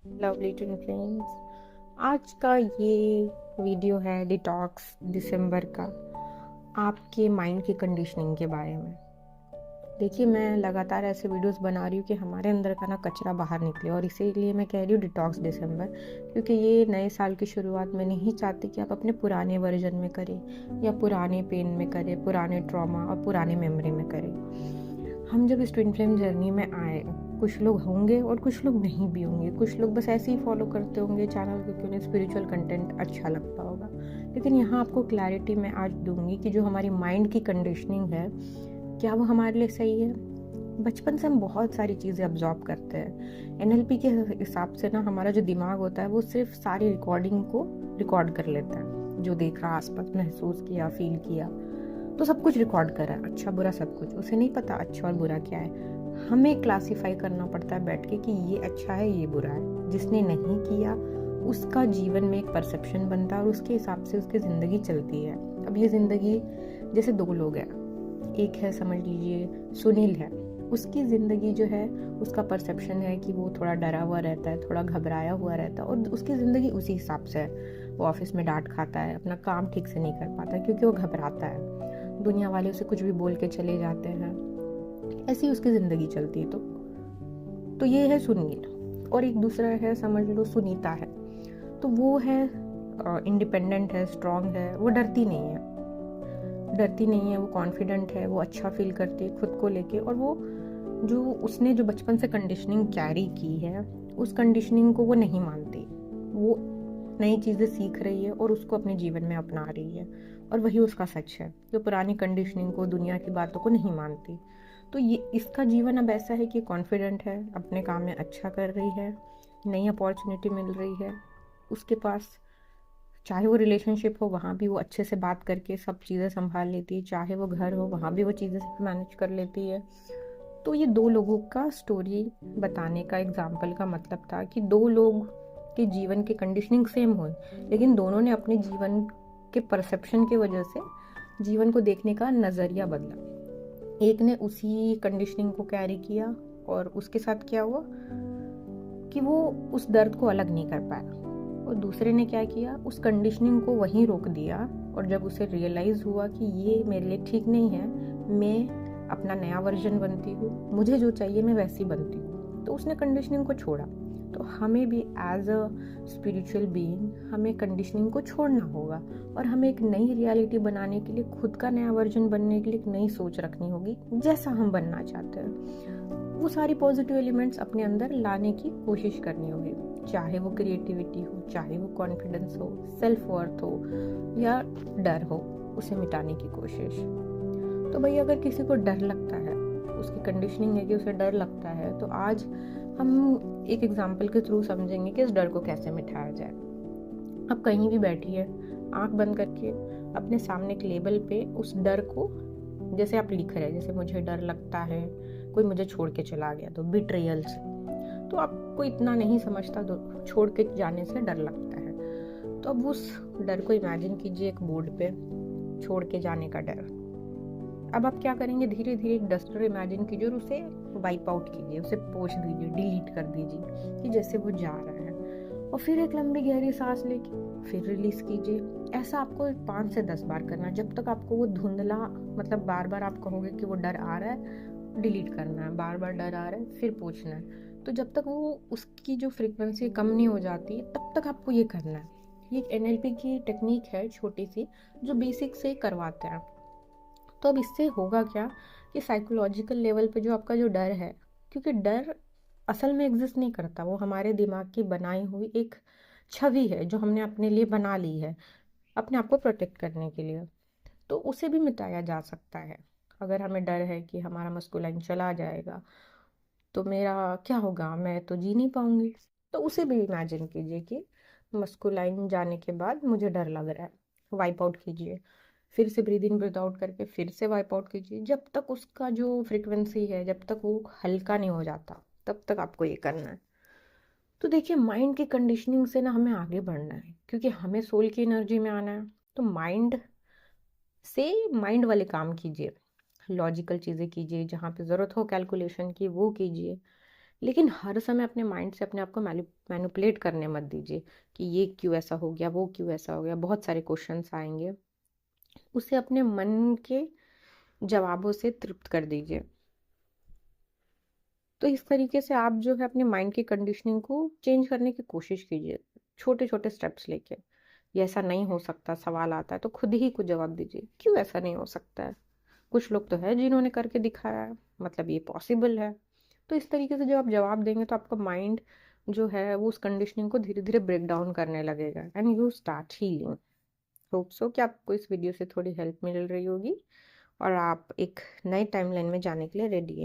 Lovely twin flames. आज का ये वीडियो है डिटॉक्स दिसंबर का, आपके माइंड की कंडीशनिंग के बारे में। देखिए, मैं लगातार ऐसे वीडियोस बना रही हूँ कि हमारे अंदर का ना कचरा बाहर निकले, और इसीलिए मैं कह रही हूँ डिटॉक्स दिसंबर, क्योंकि ये नए साल की शुरुआत मैं नहीं चाहती कि आप अपने पुराने वर्जन में करें या पुराने पेन में करें, पुराने ट्रॉमा और पुराने मेमोरी में करें। हम जब इस ट्विन फ्लेम जर्नी में आए, कुछ लोग होंगे और कुछ लोग नहीं भी होंगे। कुछ लोग बस ऐसे ही फॉलो करते होंगे चैनल को क्योंकि उन्हें स्पिरिचुअल कंटेंट अच्छा लगता होगा। लेकिन यहाँ आपको क्लैरिटी मैं आज दूंगी कि जो हमारी माइंड की कंडीशनिंग है, क्या वो हमारे लिए सही है। बचपन से हम बहुत सारी चीज़ें अब्जॉर्ब करते हैं। एनएलपी के हिसाब से ना हमारा जो दिमाग होता है वो सिर्फ सारी रिकॉर्डिंग को रिकॉर्ड कर लेता है। जो देख रहा, आसपास महसूस किया, फील किया, तो सब कुछ रिकॉर्ड कर रहा है, अच्छा बुरा सब कुछ। उसे नहीं पता अच्छा और बुरा क्या है। हमें क्लासिफाई करना पड़ता है बैठ के कि ये अच्छा है, ये बुरा है। जिसने नहीं किया उसका जीवन में एक परसेप्शन बनता है और उसके हिसाब से उसकी ज़िंदगी चलती है। अब ये ज़िंदगी जैसे दो लोग हैं, एक है समझ लीजिए सुनील है, उसकी ज़िंदगी जो है उसका परसेप्शन है कि वो थोड़ा डरा हुआ रहता है, थोड़ा घबराया हुआ रहता है, और उसकी ज़िंदगी उसी हिसाब से है। वो ऑफिस में डांट खाता है, अपना काम ठीक से नहीं कर पाता क्योंकि वो घबराता है, दुनिया वाले उसे कुछ भी बोल के चले जाते हैं, ऐसी उसकी ज़िंदगी चलती है। तो ये है सुनील। और एक दूसरा है, समझ लो सुनीता है। तो वो है इंडिपेंडेंट है, स्ट्रांग है, वो डरती नहीं है, वो कॉन्फिडेंट है, वो अच्छा फील करती है खुद को लेके। और वो जो उसने जो बचपन से कंडीशनिंग कैरी की है, उस कंडीशनिंग को वो नहीं मानती। वो नई चीज़ें सीख रही है और उसको अपने जीवन में अपना रही है, और वही उसका सच है। जो पुरानी कंडीशनिंग को, दुनिया की बातों को नहीं मानती। तो ये इसका जीवन अब ऐसा है कि कॉन्फिडेंट है, अपने काम में अच्छा कर रही है, नई अपॉर्चुनिटी मिल रही है उसके पास। चाहे वो रिलेशनशिप हो, वहाँ भी वो अच्छे से बात करके सब चीज़ें संभाल लेती है। चाहे वो घर हो, वहाँ भी वो चीज़ें मैनेज कर लेती है। तो ये दो लोगों का स्टोरी बताने का एग्जाम्पल का मतलब था कि दो लोग के जीवन की कंडीशनिंग सेम हो, लेकिन दोनों ने अपने जीवन के परसेप्शन की वजह से जीवन को देखने का नज़रिया बदला। एक ने उसी कंडीशनिंग को कैरी किया, और उसके साथ क्या हुआ कि वो उस दर्द को अलग नहीं कर पाया, और दूसरे ने क्या किया, उस कंडीशनिंग को वहीं रोक दिया। और जब उसे रियलाइज़ हुआ कि ये मेरे लिए ठीक नहीं है, मैं अपना नया वर्जन बनती हूँ, मुझे जो चाहिए मैं वैसी बनती हूँ, तो उसने कंडीशनिंग को छोड़ा। तो हमें भी एज अ स्पिरिचुअल बीइंग हमें कंडीशनिंग को छोड़ना होगा, और हमें एक नई रियलिटी बनाने के लिए, खुद का नया वर्जन बनने के लिए एक नई सोच रखनी होगी, जैसा हम बनना चाहते हैं। वो सारी पॉजिटिव एलिमेंट्स अपने अंदर लाने की कोशिश करनी होगी, चाहे वो क्रिएटिविटी हो, चाहे वो कॉन्फिडेंस हो, सेल्फ वर्थ हो, या डर हो, उसे मिटाने की कोशिश। तो भाई, अगर किसी को डर लगता है, उसकी कंडीशनिंग है कि उसे डर लगता है, तो आज हम एक एग्जाम्पल के थ्रू समझेंगे कि इस डर को कैसे मिटाया जाए। आप कहीं भी बैठिए, आंख बंद करके अपने सामने एक लेबल पे उस डर को, जैसे आप लिख रहे हैं, जैसे मुझे डर लगता है कोई मुझे छोड़ के चला गया, तो बिट्रेयल से। तो आपको इतना नहीं समझता, तो छोड़ के जाने से डर लगता है। तो अब उस डर को इमेजिन कीजिए एक बोर्ड पे, छोड़ के जाने का डर। अब आप क्या करेंगे, धीरे धीरे एक डस्टर इमेजिन कीजिए और उसे वाइप आउट कीजिए, उसे पोंछ दीजिए, डिलीट कर दीजिए कि जैसे वो जा रहा है। और फिर एक लंबी गहरी सांस लेके फिर रिलीज कीजिए। ऐसा आपको 5 से 10 बार करना है, जब तक आपको वो धुंधला, मतलब बार बार आप कहोगे कि वो डर आ रहा है, डिलीट करना है, बार बार डर आ रहा है, फिर पूछना है। तो जब तक वो उसकी जो फ्रीक्वेंसी कम नहीं हो जाती, तब तक आपको ये करना है। ये एक एनएलपी की टेक्निक है छोटी सी, जो बेसिक से करवाते हैं। तो अब इससे होगा क्या कि साइकोलॉजिकल लेवल पे जो आपका जो डर है, क्योंकि डर असल में एग्जिस्ट नहीं करता, वो हमारे दिमाग की बनाई हुई एक छवि है जो हमने अपने लिए बना ली है, अपने आप को प्रोटेक्ट करने के लिए। तो उसे भी मिटाया जा सकता है। अगर हमें डर है कि हमारा मस्कुलाइन चला जाएगा तो मेरा क्या होगा, मैं तो जी नहीं पाऊंगी, तो उसे भी इमेजिन कीजिए कि मस्कुलाइन जाने के बाद मुझे डर लग रहा है, वाइप आउट कीजिए। फिर से ब्रीद इन ब्रीद आउट करके फिर से वाइप आउट कीजिए, जब तक उसका जो फ्रीक्वेंसी है, जब तक वो हल्का नहीं हो जाता, तब तक आपको ये करना है। तो देखिए, माइंड की कंडीशनिंग से ना हमें आगे बढ़ना है, क्योंकि हमें सोल की एनर्जी में आना है। तो माइंड से माइंड वाले काम कीजिए, लॉजिकल चीज़ें कीजिए, जहाँ पे ज़रूरत हो कैलकुलेशन की वो कीजिए। लेकिन हर समय अपने माइंड से अपने आप को मैनिपुलेट करने मत दीजिए कि ये क्यों ऐसा हो गया, वो क्यों ऐसा हो गया, बहुत सारे क्वेश्चंस आएंगे। उसे अपने मन के जवाबों से तृप्त कर दीजिए। तो इस तरीके से आप जो है अपने माइंड की कंडीशनिंग को चेंज करने की कोशिश कीजिए, छोटे छोटे स्टेप्स लेके। ये ऐसा नहीं हो सकता, सवाल आता है तो खुद ही को जवाब दीजिए, क्यों ऐसा नहीं हो सकता है। कुछ लोग तो है जिन्होंने करके दिखाया है, मतलब ये पॉसिबल है। तो इस तरीके से जब आप जवाब देंगे तो आपका माइंड जो है वो उस कंडीशनिंग को धीरे धीरे ब्रेक डाउन करने लगेगा and you start healing. Hope so कि आपको इस वीडियो से थोड़ी हेल्प मिल रही होगी और आप एक नए टाइमलाइन में जाने के लिए रेडी है।